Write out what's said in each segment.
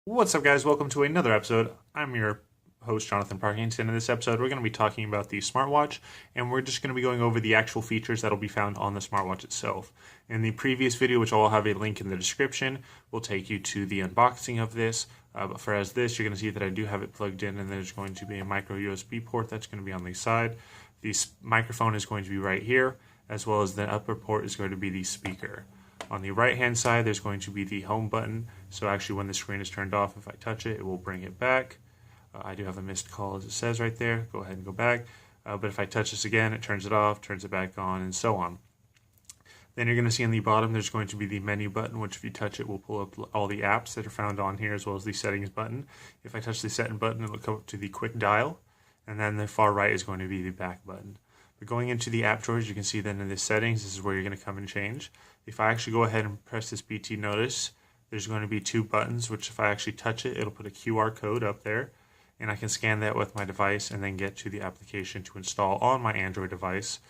What's up, guys? Welcome to another episode. I'm your host, Jonathan Parkington. In this episode, we're going to be talking about the smartwatch, and we're just going to be going over the actual features that will be found on the smartwatch itself. In the previous video, which I'll have a link in the description, will take you to the unboxing of this. But for this, you're going to see that I do have it plugged in, and there's going to be a micro USB port that's going to be on the side. The microphone is going to be right here, as well as the upper port is going to be the speaker. On the right hand side, there's going to be the home button. So actually when the screen is turned off, if I touch it, it will bring it back. I do have a missed call, as it says right there. Go ahead and go back. But if I touch this again, it turns it off, turns it back on, and so on. Then you're going to see on the bottom, there's going to be the menu button, which if you touch it, will pull up all the apps that are found on here, as well as the settings button. If I touch the setting button, it will come up to the quick dial. And then the far right is going to be the back button. But going into the app drawers, you can see then in the settings, this is where you're going to come and change. If I actually go ahead and press this BT notice, there's going to be two buttons, which if I actually touch it, it'll put a QR code up there. And I can scan that with my device and then get to the application to install on my Android device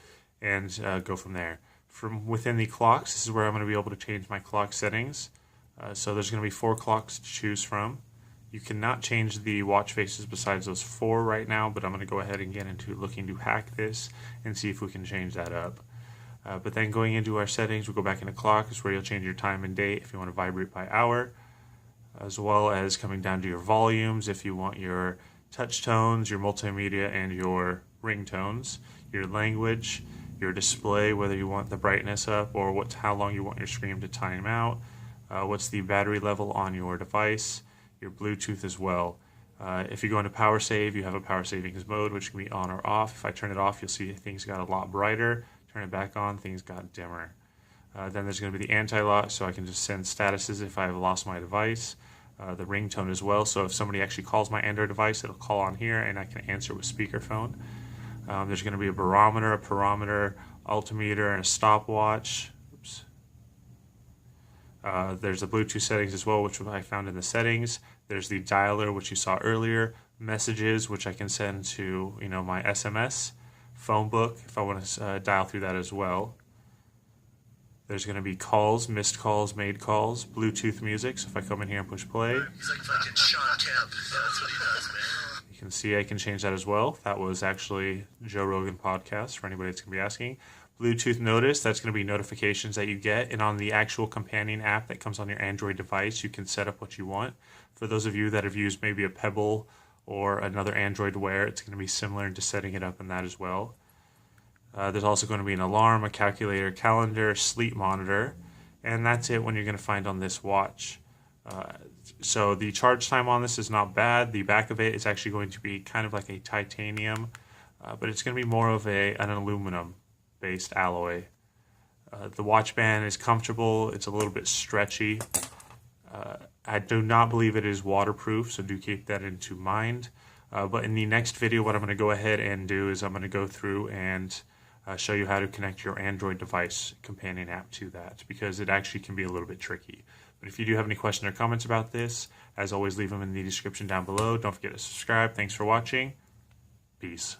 and go from there. From within the clocks, this is where I'm going to be able to change my clock settings. So there's going to be 4 clocks to choose from. You cannot change the watch faces besides those 4 right now, but I'm going to go ahead and get into looking to hack this and see if we can change that up. But then going into our settings, we'll go back into clock. This is where you'll change your time and date if you want to vibrate by hour, as well as coming down to your volumes if you want your touch tones, your multimedia, and your ringtones, your language, your display, whether you want the brightness up or how long you want your screen to time out, what's the battery level on your device, your Bluetooth as well. If you go into power save, you have a power savings mode, which can be on or off. If I turn it off, you'll see things got a lot brighter. Turn it back on, things got dimmer. Then there's going to be the anti-lock, so I can just send statuses if I've lost my device. The ringtone as well, so if somebody actually calls my Android device, it'll call on here and I can answer with speakerphone. There's going to be a barometer, a perometer, altimeter, and a stopwatch. Oops. There's the Bluetooth settings as well, which I found in the settings. There's the dialer, which you saw earlier. Messages, which I can send to my SMS. Phone book, if I want to dial through that as well. There's going to be calls, missed calls, made calls, Bluetooth music. So if I come in here and push play, he's like fucking Sean Kemp. Yeah, that's what he does, man. You can see I can change that as well. That was actually Joe Rogan podcast for anybody that's going to be asking. Bluetooth notice, that's going to be notifications that you get. And on the actual companion app that comes on your Android device, you can set up what you want. For those of you that have used maybe a Pebble or another Android Wear, it's going to be similar into setting it up in that as well. There's also going to be an alarm, a calculator, calendar, sleep monitor, and that's it when you're going to find on this watch. So the charge time on this is not bad. The back of it is actually going to be kind of like a titanium, but it's going to be more of an aluminum-based alloy. The watch band is comfortable. It's a little bit stretchy. I do not believe it is waterproof, so do keep that into mind. But in the next video, what I'm going to go ahead and do is I'm going to go through and show you how to connect your Android device companion app to that, because it actually can be a little bit tricky. But if you do have any questions or comments about this, as always, leave them in the description down below. Don't forget to subscribe. Thanks for watching. Peace.